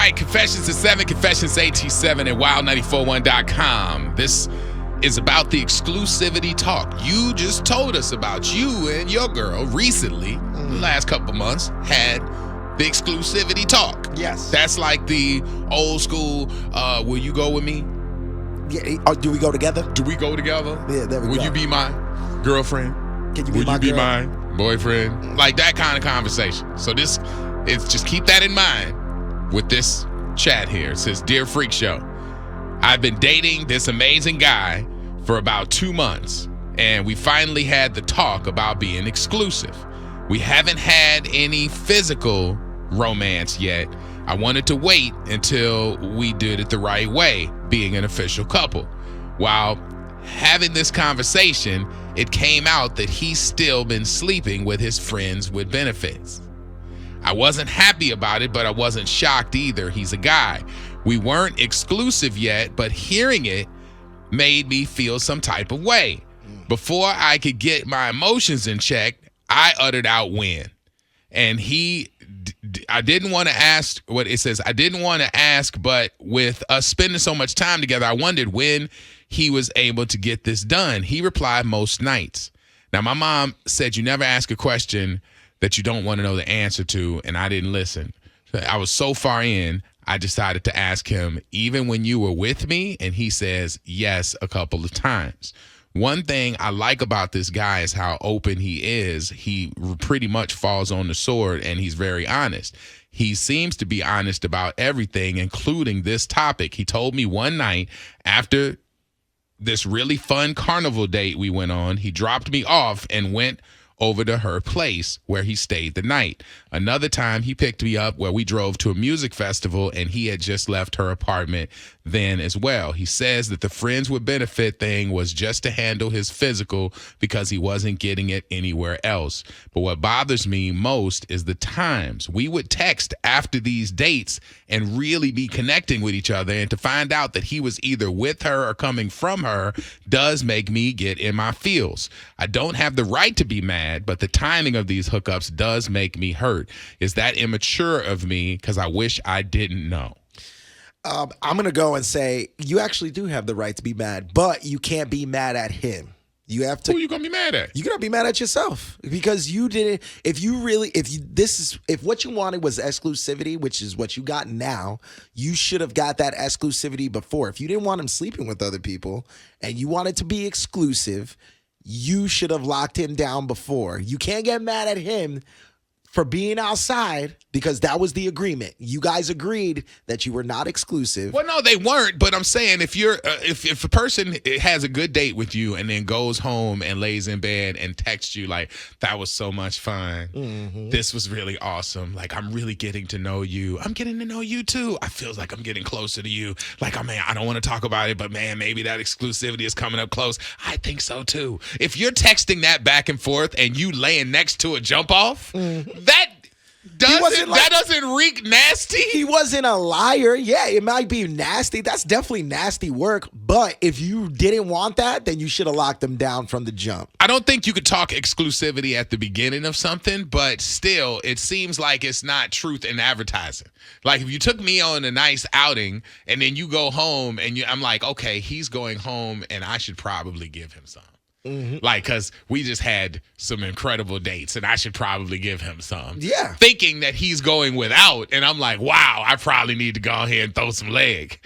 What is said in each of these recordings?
right, Confessions at 7, Confessions AT7 at wild941.com. This is about the exclusivity talk. You just told us about you and your girl recently, the last couple months, had the exclusivity talk. Yes. That's like the old school, will you go with me? Yeah. Do we go together? Do we go together? Yeah, there we go. Will you be my girlfriend? Can you be Will my you be girl? my boyfriend? Like that kind of conversation. So it's just keep that in mind with this chat here. It says, Dear Freak Show, I've been dating this amazing guy for about 2 months, and we finally had the talk about being exclusive. We haven't had any physical romance yet. I wanted to wait until we did it the right way, being an official couple. While having this conversation, it came out that he's still been sleeping with his friends with benefits. I wasn't happy about it, but I wasn't shocked either. He's a guy. We weren't exclusive yet, but hearing it made me feel some type of way. Before I could get my emotions in check, I uttered out when. And I didn't want to ask what it says. I didn't want to ask, but with us spending so much time together, I wondered when he was able to get this done. He replied, most nights. Now, my mom said you never ask a question that you don't want to know the answer to, and I didn't listen. I was so far in, I decided to ask him, even when you were with me? And he says yes a couple of times. One thing I like about this guy is how open he is. He pretty much falls on the sword, and he's very honest. He seems to be honest about everything, including this topic. He told me one night after this really fun carnival date we went on, he dropped me off and went over to her place where he stayed the night. Another time he picked me up where we drove to a music festival, and he had just left her apartment then as well. He says that the friends with benefit thing was just to handle his physical because he wasn't getting it anywhere else. But what bothers me most is the times we would text after these dates and really be connecting with each other, and to find out that he was either with her or coming from her does make me get in my feels. I don't have the right to be mad, but the timing of these hookups does make me hurt. Is that immature of me? Because I wish I didn't know. I'm going to go and say you actually do have the right to be mad, but you can't be mad at him. You have to. Who are you going to be mad at? You're going to be mad at yourself because you didn't. If what you wanted was exclusivity, which is what you got now, you should have got that exclusivity before. If you didn't want him sleeping with other people and you wanted to be exclusive, you should have locked him down before. You can't get mad at him for being outside because that was the agreement. You guys agreed that you were not exclusive. Well, no, they weren't. But I'm saying if you're if a person has a good date with you and then goes home and lays in bed and texts you like, that was so much fun. Mm-hmm. This was really awesome. Like, I'm really getting to know you. I'm getting to know you too. I feel like I'm getting closer to you. Like, I don't want to talk about it, but man, maybe that exclusivity is coming up close. I think so too. If you're texting that back and forth and you laying next to a jump off, that doesn't reek nasty. He wasn't a liar. Yeah, it might be nasty. That's definitely nasty work. But if you didn't want that, then you should have locked him down from the jump. I don't think you could talk exclusivity at the beginning of something, but still, it seems like it's not truth in advertising. Like, if you took me on a nice outing and then you go home and I'm like, okay, he's going home and I should probably give him some. Mm-hmm. Like, because we just had some incredible dates and I should probably give him some. Yeah. Thinking that he's going without. And I'm like, wow, I probably need to go ahead and throw some leg.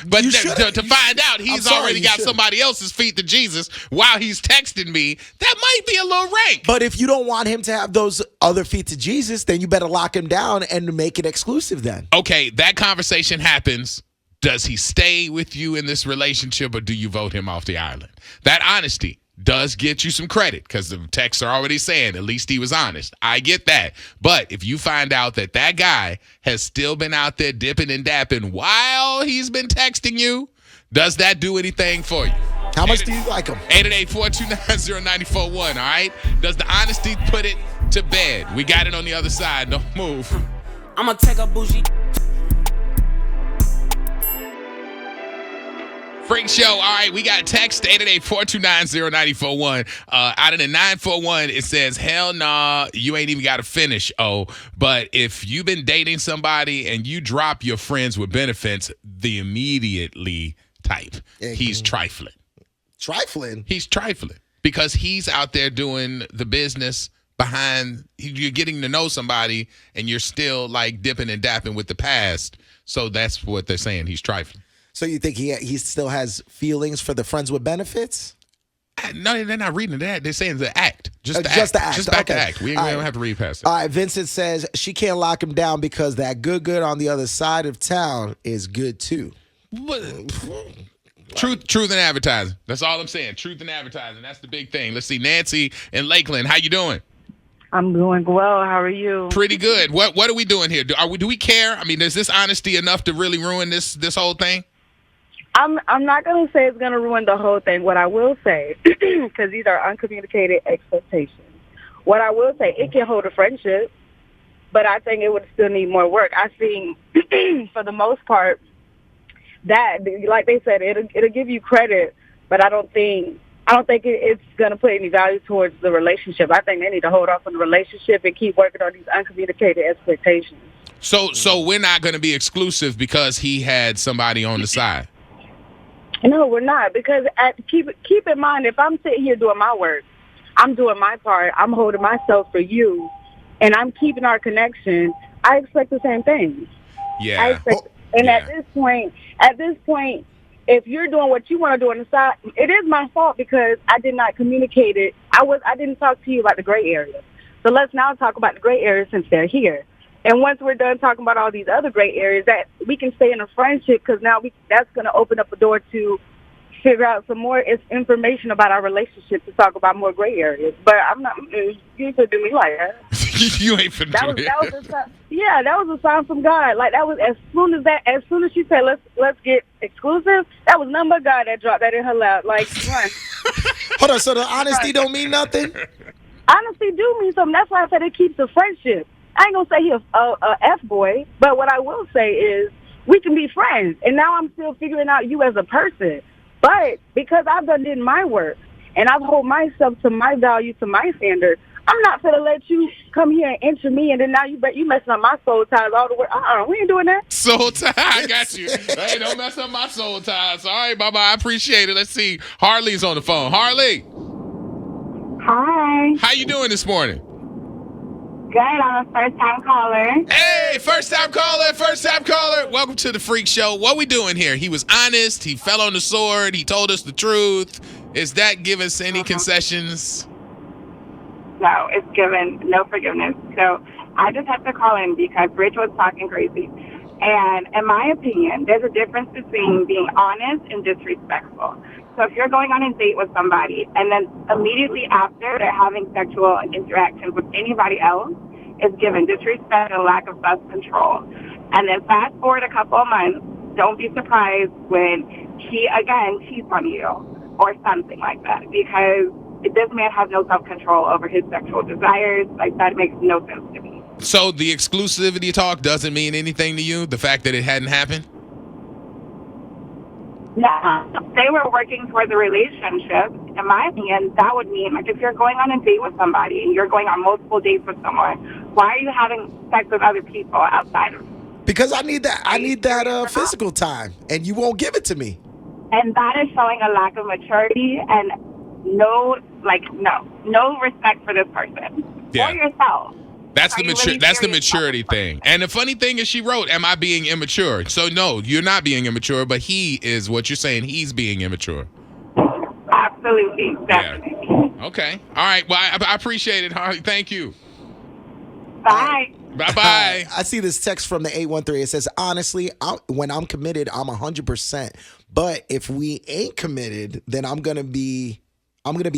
But to find out he's already got somebody else's feet to Jesus while he's texting me, that might be a little rank. But if you don't want him to have those other feet to Jesus, then you better lock him down and make it exclusive then. Okay, that conversation happens. Does he stay with you in this relationship or do you vote him off the island? That honesty does get you some credit because the texts are already saying at least he was honest. I get that. But if you find out that that guy has still been out there dipping and dapping while he's been texting you, does that do anything for you? How much do you like him? 888-429-0941, all right? Does the honesty put it to bed? We got it on the other side. Don't move. I'm going to take a bougie Freak Show. All right, we got text 888-429-0941. Out of the 941, it says, hell nah, you ain't even got to finish, But if you've been dating somebody and you drop your friends with benefits, the immediately type. He's trifling. Trifling? He's trifling because he's out there doing the business behind. You're getting to know somebody and you're still like dipping and dapping with the past. So that's what they're saying. He's trifling. So you think he still has feelings for the friends with benefits? No, they're not reading that. They're saying the act. Just the act. Just back to act. We don't have to read past it. All right, Vincent says she can't lock him down because that good on the other side of town is good too. Truth and advertising. That's all I'm saying. Truth and advertising. That's the big thing. Let's see. Nancy in Lakeland. How you doing? I'm doing well. How are you? Pretty good. What are we doing here? Do we care? I mean, is this honesty enough to really ruin this whole thing? I'm not going to say it's going to ruin the whole thing. What I will say, because these are uncommunicated expectations, what I will say, it can hold a friendship, but I think it would still need more work. I think, for the most part, that, like they said, it'll give you credit, but I don't think it's going to put any value towards the relationship. I think they need to hold off on the relationship and keep working on these uncommunicated expectations. So we're not going to be exclusive because he had somebody on the side? No, we're not, because keep in mind, if I'm sitting here doing my work, I'm doing my part, I'm holding myself for you, and I'm keeping our connection, I expect the same thing. Yeah. At this point, if you're doing what you want to do on the side, it is my fault because I did not communicate it. I didn't talk to you about the gray area. So let's now talk about the gray area since they're here. And once we're done talking about all these other gray areas, that we can stay in a friendship, because now that's going to open up a door to figure out some more information about our relationship to talk about more gray areas. But I'm not. You ain't gonna do me like that. You ain't finna do that was a sign. Yeah, that was a sign from God. Like that was as soon as she said let's get exclusive. That was none but God that dropped that in her lap. Like, run. Hold on. So the honesty don't mean nothing? Honesty do mean something. That's why I said it keeps the friendship. I ain't gonna say he a F-boy, but what I will say is we can be friends. And now I'm still figuring out you as a person. But because I've did my work and I've hold myself to my value, to my standard, I'm not gonna let you come here and enter me, and then now you messing up my soul ties all the way. We ain't doing that. Soul tie, I got you. Hey, don't mess up my soul ties. All right, bye-bye. I appreciate it. Let's see. Harley's on the phone. Harley. Hi. How you doing this morning? Good. I'm a first-time caller. Hey, first-time caller. Welcome to the Freak Show. What we doing here? He was honest. He fell on the sword. He told us the truth. Is that give us any concessions? No, it's given no forgiveness. So I just have to call in because Rich was talking crazy. And in my opinion, there's a difference between being honest and disrespectful. So if you're going on a date with somebody and then immediately after they're having sexual interactions with anybody else, it's given disrespect and lack of self-control. And then fast forward a couple of months, don't be surprised when he again cheats on you or something like that, because this man has no self-control over his sexual desires. Like, that makes no sense to me. So the exclusivity talk doesn't mean anything to you? The fact that it hadn't happened? No, they were working towards a relationship. In my opinion, that would mean, like, if you're going on a date with somebody and you're going on multiple dates with someone, why are you having sex with other people outside of? Because I need that physical time, and you won't give it to me. And that is showing a lack of maturity and no respect for this person or yourself. That's the maturity thing. And the funny thing is, she wrote, "Am I being immature?" So no, you're not being immature, but he is. What you're saying, he's being immature. Absolutely, definitely. Yeah. Okay. All right. Well, I appreciate it, Harley. Thank you. Bye. Bye-bye. I see this text from the 813. It says, honestly, when I'm committed, I'm 100%. But if we ain't committed, then I'm gonna be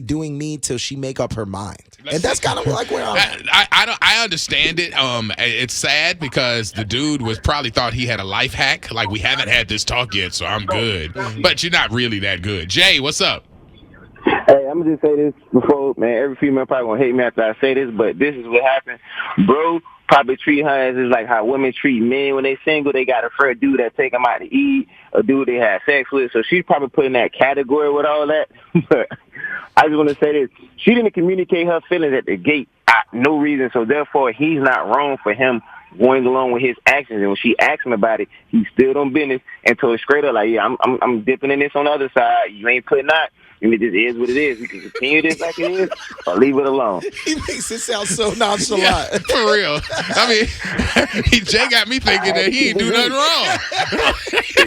doing me till she make up her mind. And that's kind of like where I'm at. I understand it. It's sad because the dude probably thought he had a life hack. Like, we haven't had this talk yet, so I'm good. But you're not really that good. Jay, what's up? Hey, I'm gonna just say this before, man. Every female probably gonna hate me after I say this, but this is what happened. Bro probably treat her as is like how women treat men when they single. They got a friend dude that take them out to eat, a dude they have sex with. So she's probably put in that category with all that. But I just want to say this. She didn't communicate her feelings at the gate. No reason. So therefore, he's not wrong for him going along with his actions. And when she asked him about it, he stood on business and told her straight up, like, yeah, I'm dipping in this on the other side. You ain't putting out. And it just is what it is. We can continue this like it is or leave it alone. He makes it sound so nonchalant. Yeah, for real. I mean, Jay got me thinking that he ain't do nothing wrong.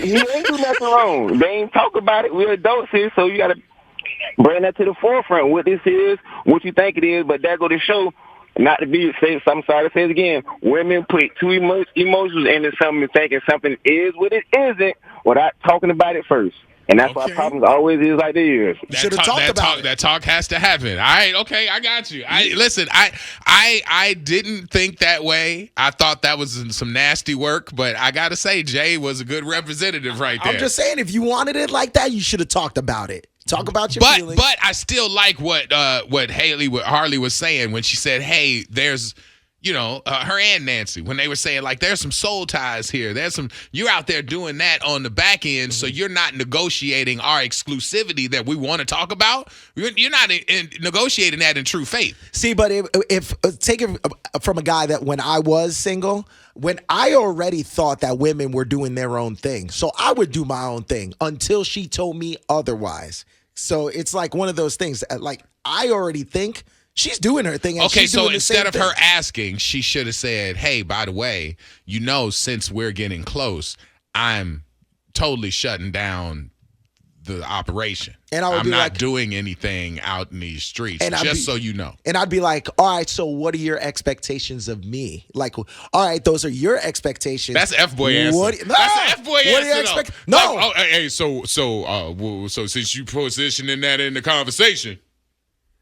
He ain't do nothing wrong. They ain't talk about it. We're adults here, so you got to bring that to the forefront. What this is, what you think it is, but that go to show, not to be, I'm sorry to say it again, women put too emotions into something thinking something is what it isn't without talking about it first. And that's why problems always is like they is. You should have talked about it. That talk has to happen. All right, okay, I got you. Listen, I didn't think that way. I thought that was some nasty work, but I got to say, Jay was a good representative right there. I'm just saying, if you wanted it like that, you should have talked about it. Talk about your feelings. But I still like what Harley was saying when she said, hey, there's, her and Nancy, when they were saying, like, there's some soul ties here. You're out there doing that on the back end, so you're not negotiating our exclusivity that we want to talk about. You're not negotiating that in true faith. See, but if take it from a guy that when I was single, when I already thought that women were doing their own thing, so I would do my own thing until she told me otherwise. So it's like one of those things, like, I already think she's doing her thing. And okay, she's so doing instead of the same her thing. asking, she should have said, hey, by the way, since we're getting close, I'm totally shutting down the operation. And I'm not doing anything out in these streets, so you know. And I'd be like, all right, so what are your expectations of me? Like, all right, those are your expectations. That's F-boy answer. That's F-boy answer. No. Hey, so since you positioning that in the conversation,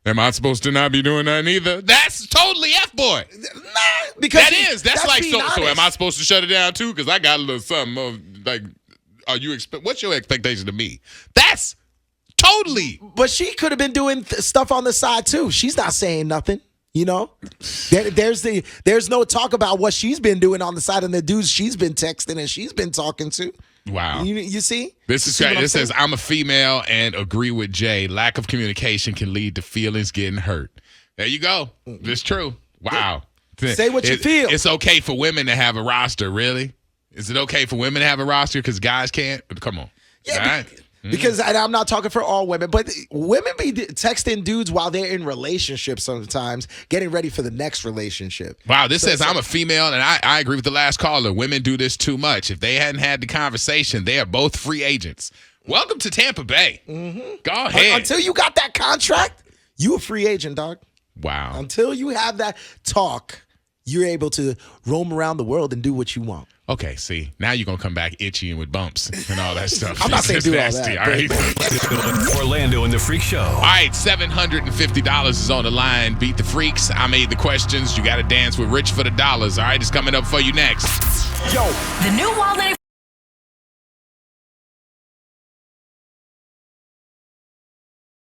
am I supposed to not be doing that either? That's totally F-boy. Nah, because that's like, so honest. am I supposed to shut it down too? Because I got a little something of, like, what's your expectation of me? That's totally. But she could have been doing stuff on the side too. She's not saying nothing. There's no talk about what she's been doing on the side and the dudes she's been texting and she's been talking to. Wow. You see? This says, I'm a female and agree with Jay. Lack of communication can lead to feelings getting hurt. There you go. It's true. Wow. Say what you feel. It's okay for women to have a roster, really? Is it okay for women to have a roster because guys can't? Come on. Yeah, because I'm not talking for all women, but women be texting dudes while they're in relationships sometimes, getting ready for the next relationship. Wow, this says I'm a female, and I agree with the last caller. Women do this too much. If they hadn't had the conversation, they are both free agents. Welcome to Tampa Bay. Mm-hmm. Go ahead. Until you got that contract, you a free agent, dog. Wow. Until you have that talk, you're able to roam around the world and do what you want. Okay, see, now you're going to come back itchy and with bumps and all that stuff. I'm not saying do all nasty, that. All right? Orlando and the Freak Show. All right, $750 is on the line. Beat the Freaks. I made the questions. You got to dance with Rich for the dollars. All right, it's coming up for you next. Yo. The new Wild